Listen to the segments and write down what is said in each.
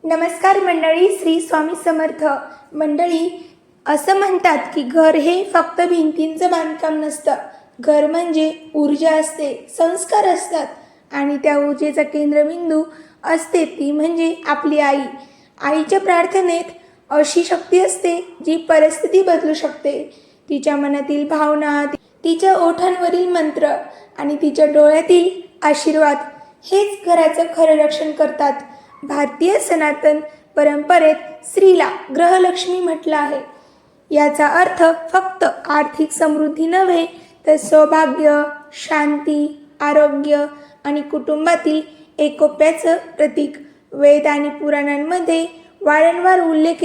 नमस्कार मंडळी, श्री स्वामी समर्थ. मंडळी, असं म्हणतात की घर हे फक्त भिंतींचं बांधकाम नसतं. घर म्हणजे ऊर्जा असते, संस्कार असतात आणि त्या ऊर्जेचा केंद्रबिंदू असते ती म्हणजे आपली आई. आईच्या प्रार्थनेत अशी शक्ती असते जी परिस्थिती बदलू शकते. तिच्या मनातील भावना, तिच्या ओठांवरील मंत्र आणि तिच्या डोळ्यातील आशीर्वाद हेच घराचं खरं रक्षण करतात. भारतीय सनातन परंपरेत स्त्रीला ग्रहलक्ष्मी म्हटलं आहे. याचा अर्थ फक्त आर्थिक समृद्धी नव्हे, तर सौभाग्य, शांती, आरोग्य आणि कुटुंबातील एकोप्याचं प्रतीक. वेद आणि पुराणांमध्ये वारंवार उल्लेख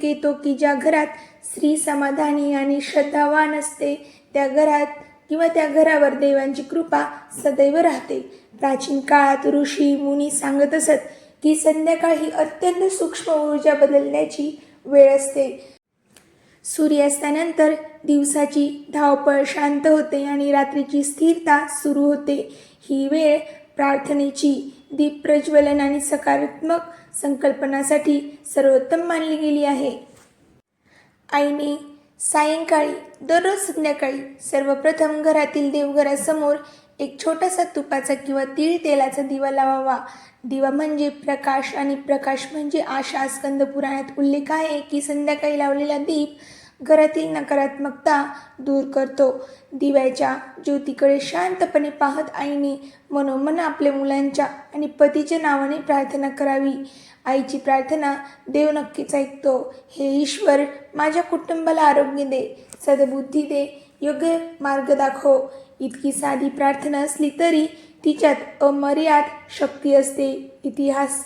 येतो की ज्या घरात स्त्री समाधानी आणि श्रद्धावान असते त्या घरावर देवांची कृपा सदैव राहते. प्राचीन काळात ऋषी मुनी सांगत असत की संध्याकाळ ही अत्यंत सूक्ष्म ऊर्जा बदलण्याची वेळ असते. सूर्यास्तानंतर दिवसाची धावपळ शांत होते आणि रात्रीची स्थिरता सुरू होते. ही वेळ प्रार्थनेची, दीप प्रज्वलन आणि सकारात्मक संकल्पनासाठी सर्वोत्तम मानली गेली आहे. आईने सायंकाळी दररोज संध्याकाळी सर्वप्रथम घरातील देवघरासमोर एक छोटासा तुपाचा किंवा तीळ तेलाचा दिवा लावावा. दिवा म्हणजे प्रकाश आणि प्रकाश म्हणजे आशा. स्कंद पुराणात उल्लेख आहे की संध्याकाळी लावलेला दीप घरातील नकारात्मकता दूर करतो. दिव्याच्या ज्योतीकडे शांतपणे पाहत आईने मनोमन आपल्या मुलांच्या आणि पतीच्या नावाने प्रार्थना करावी. आईची प्रार्थना देव नक्कीच ऐकतो. हे ईश्वर, माझ्या कुटुंबाला आरोग्य दे, सद्बुद्धी दे, योग्य मार्ग दाखव. इतकी साधी प्रार्थना असली तरी तिच्यात अमर्याद शक्ती असते.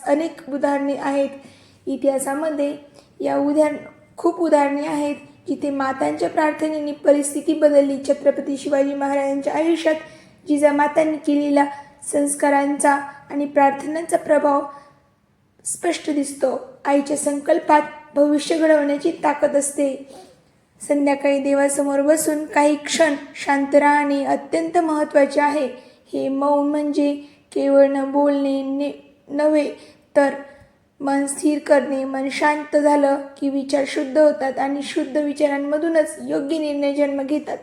अनेक उदाहरणे आहेत. इतिहासामध्ये खूप उदाहरणे आहेत जिथे मातांच्या प्रार्थनेने परिस्थिती बदलली. छत्रपती शिवाजी महाराजांच्या आयुष्यात जिजामातांनी केलेला संस्कारांचा आणि प्रार्थनांचा प्रभाव स्पष्ट दिसतो. आईच्या संकल्पात भविष्य घडवण्याची ताकद असते. संध्याकाळी देवासमोर बसून काही क्षण शांत राहणे अत्यंत महत्त्वाचे आहे. हे मौन म्हणजे केवळ न बोलणे नव्हे, तर मन स्थिर करणे. मन शांत झालं की विचार शुद्ध होतात आणि शुद्ध विचारांमधूनच योग्य निर्णय जन्म घेतात.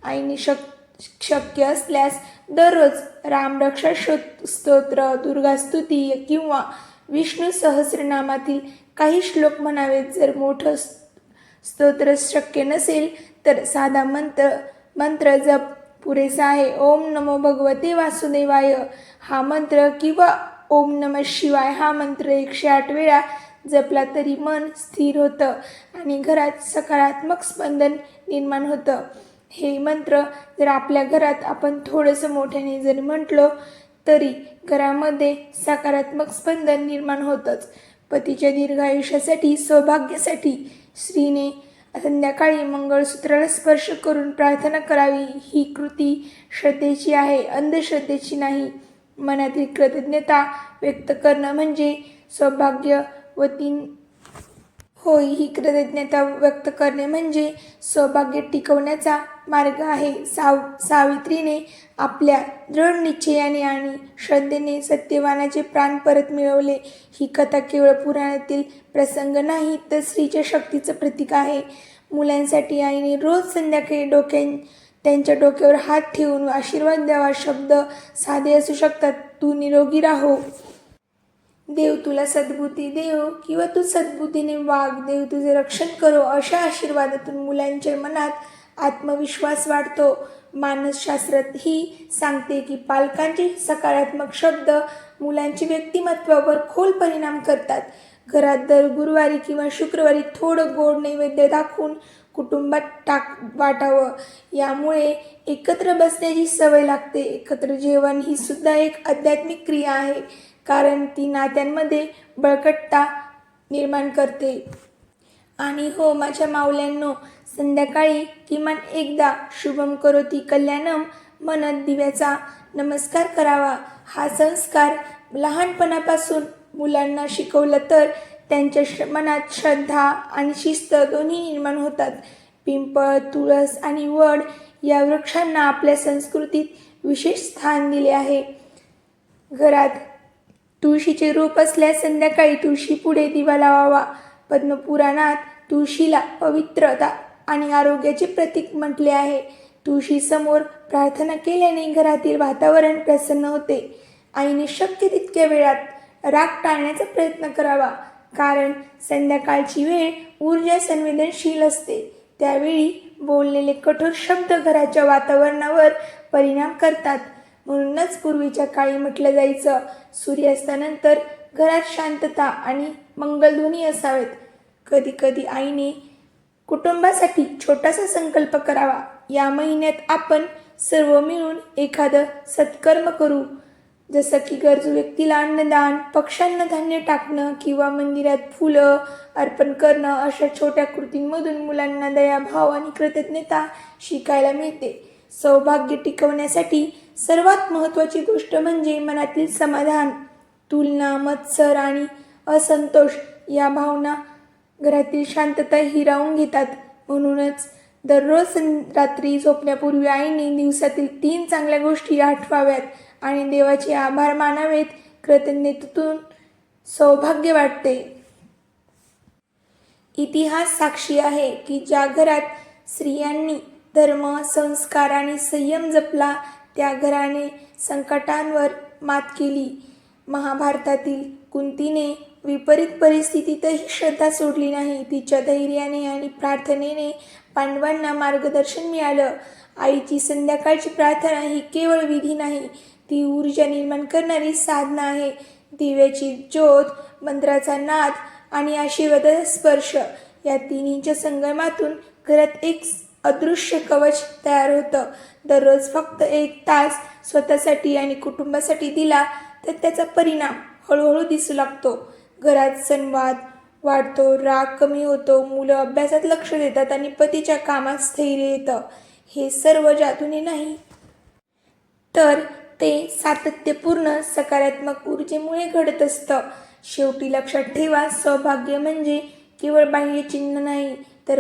आईने शक्य असल्यास दररोज रामरक्षा स्तोत्र, दुर्गास्तुती किंवा विष्णू सहस्रनामातील काही श्लोक म्हणावेत. जर मोठं स्तोत्र शक्य नसेल तर साधा मंत्र जप पुरेसा आहे. ओम नमो भगवते वासुदेवाय हा मंत्र किंवा ओम नमः शिवाय हा मंत्र 108 वेळा जपला तरी मन स्थिर होतं आणि घरात सकारात्मक स्पंदन निर्माण होतं. हे मंत्र जर आपल्या घरात आपण थोडंसं मोठ्याने जर म्हटलो तरी घरामध्ये सकारात्मक स्पंदन निर्माण होतंच. पतीच्या दीर्घायुष्यासाठी, सौभाग्यासाठी स्त्रीने संध्याकाळी मंगळसूत्राला स्पर्श करून प्रार्थना करावी. ही कृती श्रद्धेची आहे, अंधश्रद्धेची नाही. मनातील कृतज्ञता व्यक्त करणं म्हणजे ही कृतज्ञता व्यक्त करणे म्हणजे सौभाग्य टिकवण्याचा मार्ग आहे. सावित्रीने आपल्या दृढ निश्चयाने आणि श्रद्धेने सत्यवानाचे प्राण परत मिळवले. ही कथा केवळ पुराणातील प्रसंग नाही, तर स्त्रीच्या शक्तीचं प्रतीक आहे. मुलांसाठी आईने रोज संध्याकाळी त्यांच्या डोक्यावर हात ठेवून आशीर्वाद द्यावा. शब्द साधे असू शकतात. तू निरोगी राहो, देव तुला सद्बुद्धी देव, किंवा तू सद्बुद्धीने वाग, देव तुझे रक्षण करो. अशा आशीर्वादातून मुलांच्या मनात आत्मविश्वास वाढतो. मानसशास्त्रात ही सांगते की पालकांचे सकारात्मक शब्द मुलांच्या व्यक्तिमत्वावर खोल परिणाम करतात. घरात दर गुरुवारी किंवा शुक्रवारी थोडं गोड नैवेद्य दाखवून कुटुंबात वाटावं. यामुळे एकत्र बसण्याची सवय लागते. एकत्र जेवण ही सुद्धा एक आध्यात्मिक क्रिया आहे, कारण ती नात्यांमध्ये बळकटता निर्माण करते. आणि हो माझ्या माऊल्यांनो, संध्याकाळी किमान एकदा शुभम करोती कल्याणम म्हणत दिव्याचा नमस्कार करावा. हा संस्कार लहानपणापासून मुलांना शिकवलं तर त्यांच्या मनात श्रद्धा आणि शिस्त दोन्ही निर्माण होतात. पिंपळ, तुळस आणि वड या वृक्षांना आपल्या संस्कृतीत विशेष स्थान दिले आहे. घरात तुळशीचे रोप असल्यास संध्याकाळी तुळशी पुढे दिवा लावावा. पद्मपुराणात तुळशीला पवित्रता आणि आरोग्याचे प्रतीक म्हटले आहे. तुळशीसमोर प्रार्थना केल्याने घरातील वातावरण प्रसन्न होते. आईने शक्य तितक्या वेळात राग टाळण्याचा प्रयत्न करावा, कारण संध्याकाळची वेळ ऊर्जा संवेदनशील असते. त्यावेळी बोललेले कठोर शब्द घराच्या वातावरणावर परिणाम करतात. म्हणूनच पूर्वीच्या काळी म्हटलं जायचं, सूर्यास्तानंतर घरात शांतता आणि मंगलध्वनी असावेत. कधी कधी आईने कुटुंबासाठी छोटासा संकल्प करावा. या महिन्यात आपण सर्व मिळून एखादं सत्कर्म करू, जसं की गरजू व्यक्तीला अन्नदान, पक्ष्यांना धान्य टाकणं किंवा मंदिरात फुलं अर्पण करणं. अशा छोट्या कृतींमधून मुलांना दयाभाव आणि कृतज्ञता शिकायला मिळते. सौभाग्य टिकवण्यासाठी सर्वात महत्त्वाची गोष्ट म्हणजे मनातील समाधान. तुलना, मत्सर आणि असंतोष या भावना घरातील शांतता हिरावून घेतात. म्हणूनच दररोज रात्री झोपण्यापूर्वी आईने दिवसातील 3 चांगल्या गोष्टी आठवाव्यात आणि देवाचे आभार मानावेत. कृतज्ञतेतून सौभाग्य वाटते. इतिहास साक्षी आहे की ज्या घरात स्त्रियांनी धर्म, संस्कार आणि संयम जपला, त्या घराने संकटांवर मात केली. महाभारतातील कुंतीने विपरीत परिस्थितीतही श्रद्धा सोडली नाही. तिच्या धैर्याने आणि प्रार्थनेने पांडवांना मार्गदर्शन मिळालं. आईची संध्याकाळची प्रार्थना ही केवळ विधी नाही, ती ऊर्जा निर्माण करणारी साधना आहे. दिव्याची ज्योत, मंत्राचा नाद आणि आशीर्वादाचा स्पर्श या तिन्हीच्या संगमातून घरात एक अदृश्य कवच तयार होतं. दररोज फक्त 1 तास स्वतःसाठी आणि कुटुंबासाठी दिला तर त्याचा परिणाम हळूहळू दिसू लागतो. घरात संवाद वाढतो, राग कमी होतो, मुलं अभ्यासात लक्ष देतात आणि पतीच्या कामात स्थैर्य येतं. हे सर्व जादूने नाही, तर ते सातत्यपूर्ण सकारात्मक ऊर्जेमुळे घडत असतं. शेवटी लक्षात ठेवा, सौभाग्य म्हणजे केवळ बाह्य चिन्ह नाही, तर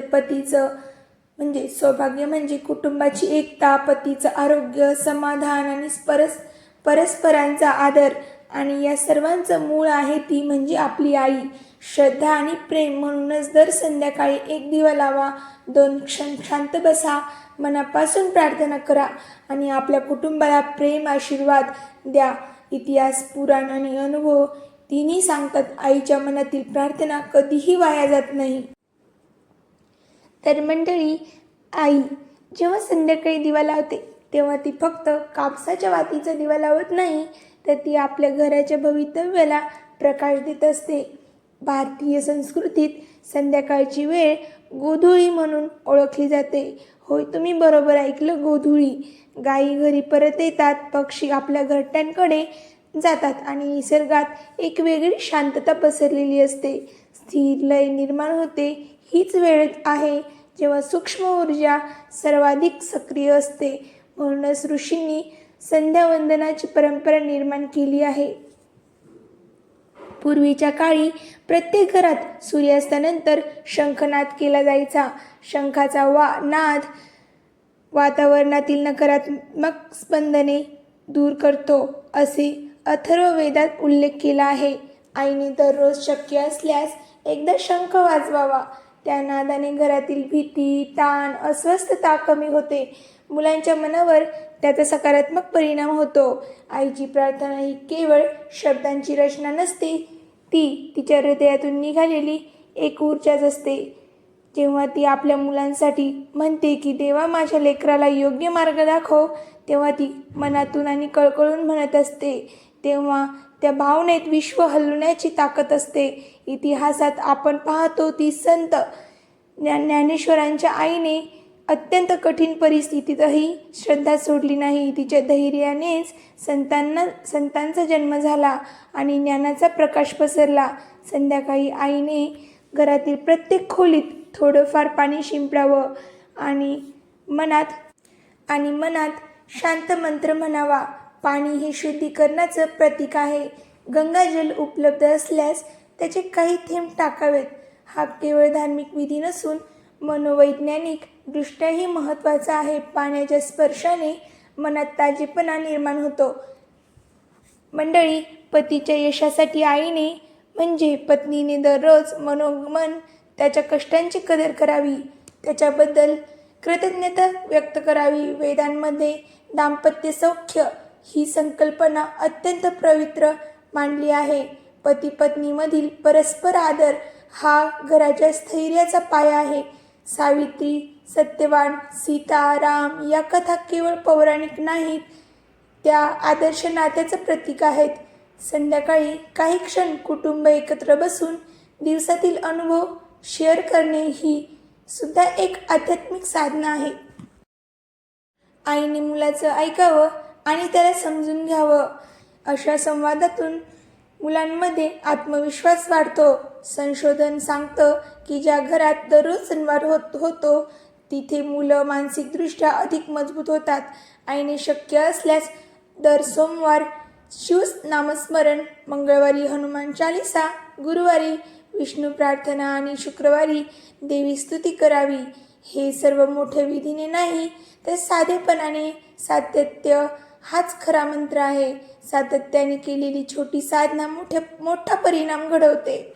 सौभाग्य म्हणजे कुटुंबाची एकता, पतीचं आरोग्य, समाधान आणि परस्परांचा आदर. आणि या सर्वांचं मूळ आहे ती म्हणजे आपली आई. श्रद्धा आणि प्रेम. म्हणूनच दर संध्याकाळी 1 दिवा लावा, 2 क्षण शांत बसा, मनापासून प्रार्थना करा आणि आपल्या कुटुंबाला प्रेम आशीर्वाद द्या. इतिहास, पुराण आणि अनुभव तिन्ही सांगतात, आईच्या मनातील प्रार्थना कधीही वाया जात नाही. तर मंडळी, आई जेव्हा संध्याकाळी दिवा लावते तेव्हा ती फक्त कापसाच्या वातीचा दिवा लावत नाही, तर ती आपल्या घराच्या भवितव्याला प्रकाश देत असते. भारतीय संस्कृतीत संध्याकाळची वेळ गोधुळी म्हणून ओळखली जाते. होय, तुम्ही बरोबर ऐकलं, गोधुळी. गायी घरी परत येतात, पक्षी आपल्या घरट्यांकडे जातात आणि निसर्गात एक वेगळी शांतता पसरलेली असते. स्थिर लय निर्माण होते. हीच वेळ आहे जेव्हा सूक्ष्म ऊर्जा सर्वाधिक सक्रिय असते. म्हणूनच ऋषींनी संध्यावंदनाची परंपरा निर्माण केली आहे. पूर्वीच्या काळी प्रत्येक घरात सूर्यास्तानंतर शंखनाद केला जायचा. शंखाचा नाद वातावरणातील नकारात्मक स्पंदने दूर करतो, असे अथर्ववेदात उल्लेख केला आहे. आईने दररोज शक्य असल्यास एकदा शंख वाजवावा. त्या नादाने घरातील भीती, ताण, अस्वस्थता कमी होते. मुलांच्या मनावर त्याचा सकारात्मक परिणाम होतो. आईची प्रार्थना ही केवळ शब्दांची रचना नसते, ती तिच्या हृदयातून निघालेली एक ऊर्जाच असते. जेव्हा ती आपल्या मुलांसाठी म्हणते की देवा माझ्या लेकराला योग्य मार्ग दाखव, तेव्हा ती मनातून आणि कळकळून म्हणत असते. तेव्हा त्या भावनेत विश्व हलवण्याची ताकद असते. इतिहासात आपण पाहतो ती संत ज्ञानेश्वरांच्या आईने अत्यंत कठीण परिस्थितीतही श्रद्धा सोडली नाही. तिच्या धैर्यानेच संतांचा जन्म झाला आणि ज्ञानाचा प्रकाश पसरला. संध्याकाळी आईने घरातील प्रत्येक खोलीत थोडंफार पाणी शिंपडावं आणि मनात शांत मंत्र म्हणावा. पाणी हे शुद्धीकरणाचं प्रतीक आहे. गंगाजल उपलब्ध असल्यास त्याचे काही थेंब टाकावेत. हा केवळ धार्मिक विधी नसून मनोवैज्ञानिक दृष्ट्याही महत्त्वाचा आहे. पाण्याच्या स्पर्शाने मनात ताजेपणा निर्माण होतो. मंडळी, पतीच्या यशासाठी आईने म्हणजे पत्नीने दररोज मनोमन त्याच्या कष्टांची कदर करावी, त्याच्याबद्दल कृतज्ञता व्यक्त करावी. वेदांमध्ये दाम्पत्य सौख्य ही संकल्पना अत्यंत पवित्र मानली आहे. पती पत्नीमधील परस्पर आदर हा घराच्या स्थैर्याचा पाया आहे. सावित्री, सत्यवान, सीता, राम या कथा केवळ पौराणिक नाहीत, त्या आदर्श नात्याचं प्रतीक आहेत. संध्याकाळी काही क्षण कुटुंब एकत्र बसून दिवसातील अनुभव शेअर करणे ही सुद्धा एक आध्यात्मिक साधना आहे. आईने मुलाचं ऐकावं आणि त्याला समजून घ्यावं. अशा संवादातून मुलांमध्ये आत्मविश्वास वाढतो. संशोधन सांगतं की ज्या घरात दररोज संवाद होतो तिथे मुलं मानसिकदृष्ट्या अधिक मजबूत होतात. आईने शक्य असल्यास दर सोमवार शिव नामस्मरण, मंगळवारी हनुमान चालीसा, गुरुवारी विष्णू प्रार्थना आणि शुक्रवारी देवी स्तुती करावी. हे सर्व मोठ्या विधीने नाही तर साधेपणाने. सातत्य हाच खरा मंत्र आहे. सातत्याने केलेली छोटी साधना मोठा परिणाम घडवते.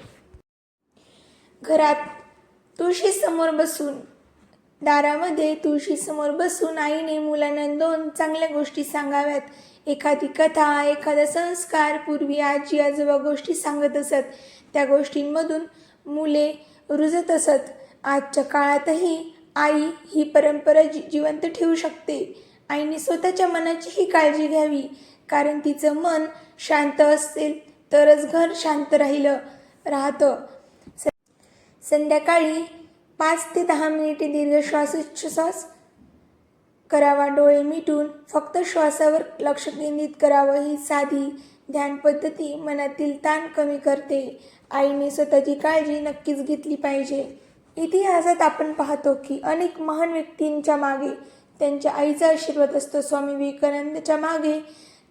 घरात तुळशीसमोर बसून दारामध्ये तुळशीसमोर बसून आईने मुलांना 2 चांगल्या गोष्टी सांगाव्यात. एखादी कथा, एखादा संस्कार. पूर्वी आजी आजोबा गोष्टी सांगत असत, त्या गोष्टींमधून मुले रुजत असत. आजच्या काळातही आई ही परंपरा जिवंत ठेवू शकते. आईने स्वतःच्या मनाचीही काळजी घ्यावी, कारण तिचं मन शांत असेल तरच घर शांत राहतं. संध्याकाळी 5 ते 10 मिनिटे दीर्घ श्वासोच्छ्वास करावा. डोळे मिटून फक्त श्वासावर लक्ष केंद्रित करावं. ही साधी ध्यान पद्धती मनातील ताण कमी करते. आईने स्वतःची काळजी नक्कीच घेतली पाहिजे. इतिहासात आपण पाहतो की अनेक महान व्यक्तींच्या मागे त्यांच्या आईचा आशीर्वाद असतो. स्वामी विवेकानंदच्या मागे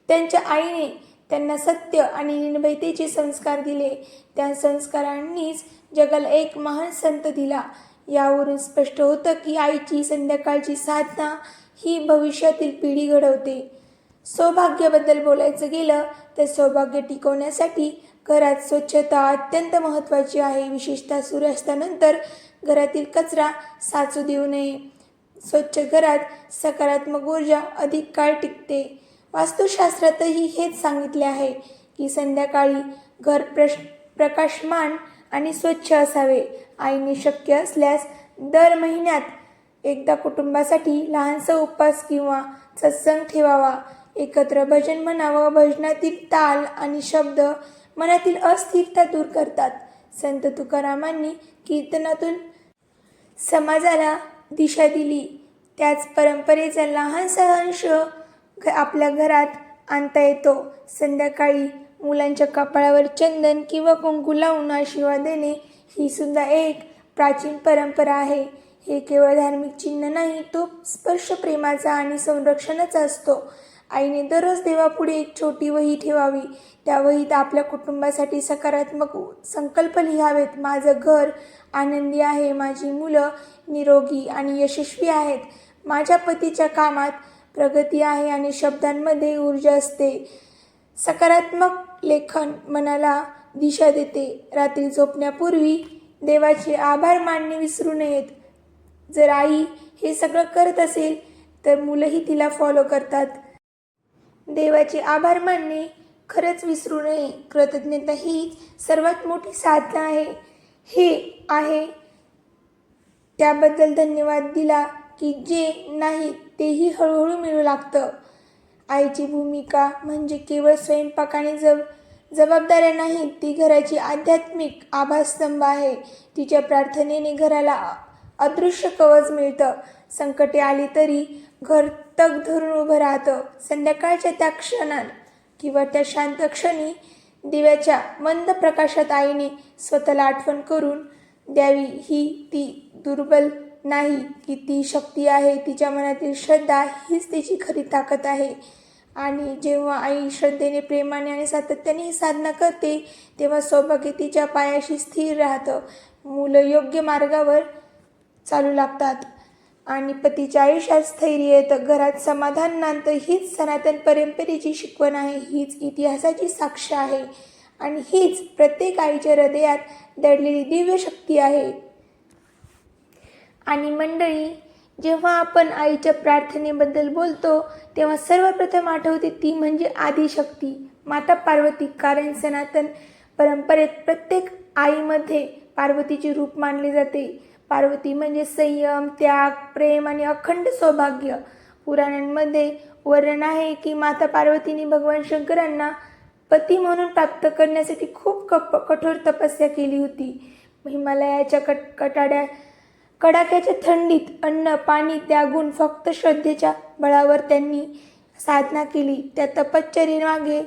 त्यांच्या आईने त्यांना सत्य आणि निर्भयतेचे संस्कार दिले. त्या संस्कारांनीच जगाला एक महान संत दिला. यावरून स्पष्ट होतं की आईची संध्याकाळची साधना ही भविष्यातील पिढी घडवते. सौभाग्याबद्दल बोलायचं गेलं तर सौभाग्य टिकवण्यासाठी घरात स्वच्छता अत्यंत महत्त्वाची आहे. विशेषतः सूर्यास्तानंतर घरातील कचरा साचू देऊ नये. स्वच्छ घरात सकारात्मक ऊर्जा अधिक काळ टिकते. वास्तुशास्त्रातही हेच सांगितले आहे की संध्याकाळी घर प्रकाशमान आणि स्वच्छ असावे. आईने शक्य असल्यास दर महिन्यात एकदा कुटुंबासाठी लहानसा उपवास किंवा सत्संग ठेवावा. एकत्र भजन म्हणावं. भजनातील ताल आणि शब्द मनातील अस्थिरता दूर करतात. संत तुकारामांनी कीर्तनातून समाजाला दिशा दिली. त्याच परंपरेचा लहानसा अंश आपल्या घरात आणता येतो. संध्याकाळी मुलांच्या कपाळावर चंदन किंवा कुंकू लावून आशीर्वाद देणे ही सुद्धा एक प्राचीन परंपरा आहे. हे केवळ धार्मिक चिन्ह नाही, तो स्पर्श प्रेमाचा आणि संरक्षणाचा असतो. आईने दररोज देवापुढे एक छोटी वही ठेवावी. त्या वहीत आपल्या कुटुंबासाठी सकारात्मक संकल्प लिहावेत. माझं घर आनंदी आहे, माझी मुलं निरोगी आणि यशस्वी आहेत, माझ्या पतीच्या कामात प्रगती आहे आणि शब्दांमध्ये ऊर्जा असते. सकारात्मक लेखन मनाला दिशा देते. रात्री झोपण्यापूर्वी देवाचे आभार मानणे विसरू नयेत. जर आई हे सगळं करत असेल तर मुलंही तिला फॉलो करतात. देवाचे आभार मानणे खरंच विसरू नये. कृतज्ञता ही सर्वात मोठी साधना आहे. हे आहे त्याबद्दल धन्यवाद दिला की जे नाही तेही हळूहळू मिळू लागतं. आईची भूमिका म्हणजे केवळ स्वयंपाक आणि जबाबदाऱ्या नाहीत, ती घराची आध्यात्मिक आधारस्तंभ आहे. तिच्या प्रार्थनेने घराला अदृश्य कवच मिळतं. संकटे आली तरी घर तग धरून उभं राहतं. संध्याकाळच्या त्या क्षणात किंवा त्या शांत क्षणी दिव्याच्या मंद प्रकाशात आईने स्वतःला आठवण करून द्यावी. ही ती दुर्बल नाही की ती शक्ती आहे. तिच्या मनातील श्रद्धा हीच तिची खरी ताकद आहे. आणि जेव्हा आई श्रद्धेने, प्रेमाने आणि सातत्याने ही साधना करते तेव्हा सौभाग्य तिच्या पायाशी स्थिर राहतं. मुलं योग्य मार्गावर चालू लागतात. आणि पतीच्या आयुष्यात स्थैर्य येतं, घरात समाधान नांदतं. हीच सनातन परंपरेची शिकवण आहे, हीच इतिहासाची साक्ष आहे आणि हीच प्रत्येक आईच्या हृदयात दडलेली दिव्य शक्ती आहे. आणि मंडळी, जेव्हा आपण आईच्या प्रार्थनेबद्दल बोलतो तेव्हा सर्वप्रथम आठवते ती म्हणजे आदिशक्ती माता पार्वती. कारण सनातन परंपरेत प्रत्येक आईमध्ये पार्वतीचे रूप मानले जाते. पार्वती म्हणजे संयम, त्याग, प्रेम आणि अखंड सौभाग्य. पुराणांमध्ये वर्णन आहे की माता पार्वतीने भगवान शंकरांना पती म्हणून प्राप्त करण्यासाठी खूप कठोर तपस्या केली होती. हिमालयाच्या कडाक्याच्या थंडीत अन्न पाणी त्यागून फक्त श्रद्धेच्या बळावर त्यांनी साधना केली. त्या तपश्चर्येमागे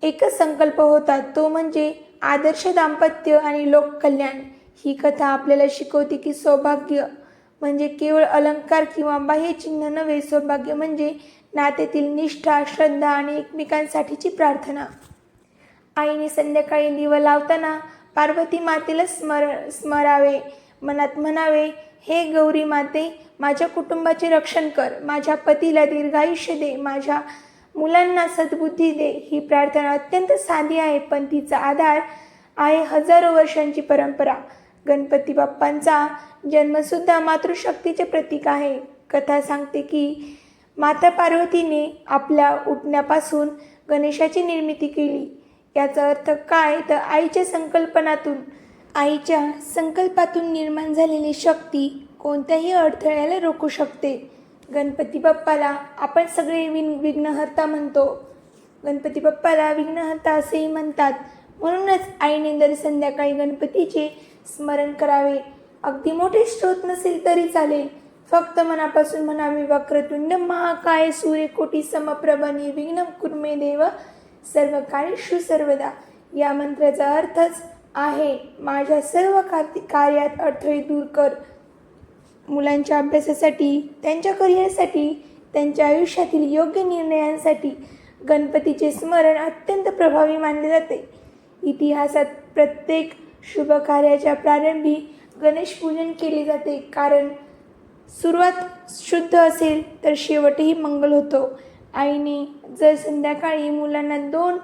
एकच संकल्प होता, तो म्हणजे आदर्श दाम्पत्य आणि लोककल्याण. ही कथा आपल्याला शिकवते की सौभाग्य म्हणजे केवळ अलंकार किंवा बाह्य चिन्ह नव्हे. सौभाग्य म्हणजे नात्यातील निष्ठा, श्रद्धा आणि एकमेकांसाठीची प्रार्थना. आईने संध्याकाळी दिवा लावताना पार्वती मातेला स्मरावे, मनात म्हणावे, हे गौरी माते, माझ्या कुटुंबाचे रक्षण कर, माझ्या पतीला दीर्घायुष्य दे, माझ्या मुलांना सद्बुद्धी दे. ही प्रार्थना अत्यंत साधी आहे, पण तिचा आधार आहे हजारो वर्षांची परंपरा. गणपती बाप्पांचा जन्मसुद्धा मातृशक्तीचे प्रतीक आहे. कथा सांगते की माता पार्वतीने आपल्या उठण्यापासून गणेशाची निर्मिती केली. याचा अर्थ काय, तर आईच्या संकल्पातून निर्माण झालेली शक्ती कोणत्याही अडथळ्याला रोखू शकते. गणपती बाप्पाला आपण सगळे विघ्नहर्ता म्हणतो. गणपती बाप्पाला विघ्नहर्ता असेही म्हणतात. म्हणूनच आईने दर संध्याकाळी गणपतीचे स्मरण करावे. अगदी मोठे स्तोत्र नसेल तरी चालेल, फक्त मनापासून म्हणावे, वक्रतुंड महाकाय सूर्यकोटी समप्रभ निर्विघ्नं कुरु मे देव सर्व कार्येषु सर्वदा. या मंत्राचा अर्थच आहे, माझ्या सर्व कार्यात अडथळे दूर कर. मुलांच्या अभ्यासासाठी, त्यांच्या करिअरसाठी, त्यांच्या आयुष्यातील योग्य निर्णयांसाठी गणपतीचे स्मरण अत्यंत प्रभावी मानले जाते. इतिहासात प्रत्येक शुभ कार्याच्या प्रारंभी गणेश पूजन केले जाते, कारण सुरुवात शुद्ध असेल तर शेवटही मंगल होतो. आईने जर संध्याकाळी मुलांना 2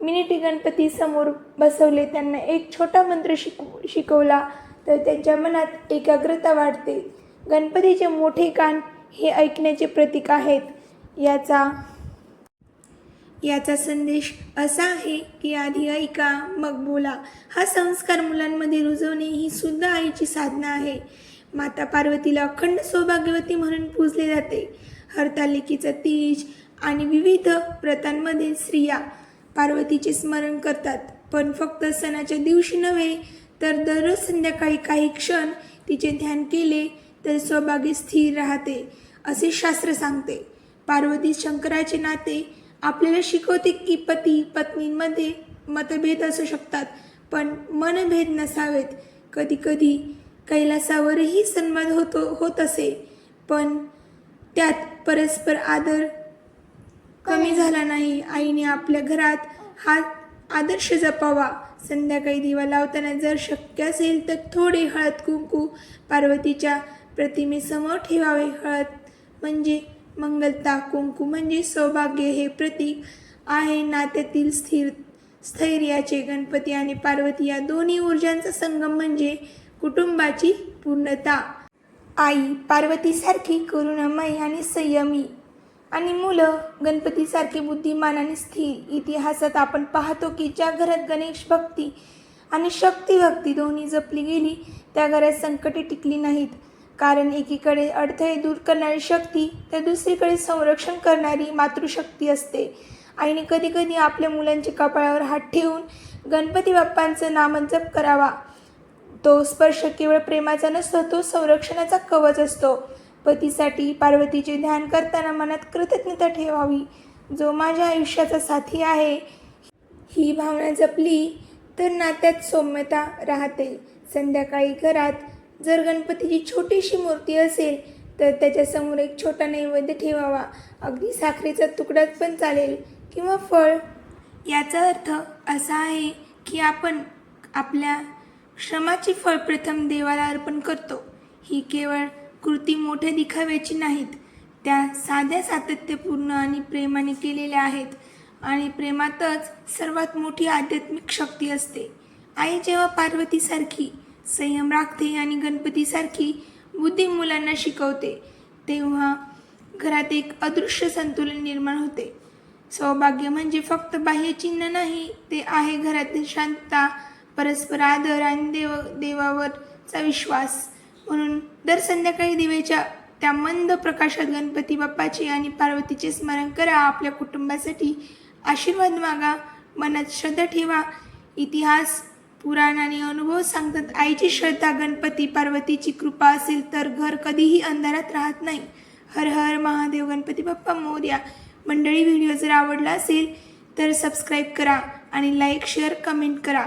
मिनिटे गणपती समोर बसवले, त्यांना एक छोटा मंत्र शिकवला तर त्यांच्या मनात एकाग्रता वाढते. गणपतीचे मोठे कान हे ऐकण्याचे प्रतीक आहेत. याचा संदेश असा आहे की आधी ऐका मग बोला. हा संस्कार मुलांमध्ये रुजवणे ही सुद्धा आईची साधना आहे. माता पार्वतीला अखंड सौभाग्यवती म्हणून पूजले जाते. हरतालिकेचा तीज आणि विविध व्रतांमध्ये स्त्रिया पार्वतीचे स्मरण करतात, पण फक्त सणाच्या दिवशी नव्हे तर दररोज संध्याकाळी काही क्षण तिचे ध्यान केले तर सौभाग्य स्थिर राहते, असे शास्त्र सांगते. पार्वती शंकराचे नाते आपल्याला शिकवते की पती पत्नींमध्ये मतभेद असू शकतात, पण मनभेद नसावेत. कधीकधी कैलासावरही संवाद होत असे, पण त्यात परस्पर आदर कमी झाला नाही. आईने आपल्या घरात हा आदर्श जपावा. संध्याकाळी दिवा लावताना जर शक्य असेल तर थोडे हळद कुंकू पार्वतीच्या प्रतिमेसमोर ठेवावे. हळद म्हणजे मंगलता, कुंकू म्हणजे सौभाग्य हे प्रतीक आहे नात्यातील स्थैर्याचे. गणपती आणि पार्वती या दोन्ही ऊर्जांचा संगम म्हणजे कुटुंबाची पूर्णता. आई पार्वतीसारखी करुणामयी आणि संयमी आणि मुलं गणपतीसारखे बुद्धिमान आणि स्थिर. इतिहासात आपण पाहतो की ज्या घरात गणेश भक्ती आणि शक्तिभक्ती दोन्ही जपली गेली त्या घरात संकटे टिकली नाहीत. कारण एकीकडे अडथळे दूर करणारी शक्ती तर दुसरीकडे संरक्षण करणारी मातृशक्ती असते. आईने कधी कधी आपल्या मुलांच्या कपाळावर हात ठेवून गणपती बाप्पांचं नामजप करावा. तो स्पर्श केवळ प्रेमाचा नसतो, तो संरक्षणाचा कवच असतो. पतीसाठी पार्वतीचे ध्यान करताना मनात कृतज्ञता ठेवावी, जो माझ्या आयुष्याचा साथी आहे. ही भावना जपली तर नात्यात सौम्यता राहते. संध्याकाळी घरात जर गणपतीची छोटीशी मूर्ती असेल तर त्याच्यासमोर एक छोटा नैवेद्य ठेवावा. अगदी साखरेचा तुकडाच पण चालेल किंवा फळ. याचा अर्थ असा आहे की आपण आपल्या श्रमाची फळ प्रथम देवाला अर्पण करतो. ही केवळ कृती मोठ्या दिखाव्याची नाहीत, त्या साध्या, सातत्यपूर्ण आणि प्रेमाने केलेल्या आहेत. आणि प्रेमातच सर्वात मोठी आध्यात्मिक शक्ती असते. आई जेव्हा पार्वतीसारखी संयम राखते आणि गणपतीसारखी बुद्धी मुलांना शिकवते, तेव्हा घरात एक अदृश्य संतुलन निर्माण होते. सौभाग्य म्हणजे फक्त बाह्य चिन्ह नाही, ते आहे घरातील शांतता, परस्पर आदर आणि देवावरचा विश्वास. म्हणून दर संध्याकाळी दिव्याच्या त्या मंद प्रकाशात गणपती बाप्पाचे आणि पार्वतीचे स्मरण करा. आपल्या कुटुंबासाठी आशीर्वाद मागा, मनात श्रद्धा ठेवा. इतिहास, पुराण आणि अनुभव सांगतात, आईची श्रद्धा, गणपती पार्वतीची कृपा असेल तर घर कधीही अंधारात राहत नाही. हर हर महादेव, गणपती बाप्पा मोरया. मंडळी, व्हिडिओ जर आवडला असेल तर सबस्क्राईब करा आणि लाईक, शेअर, कमेंट करा.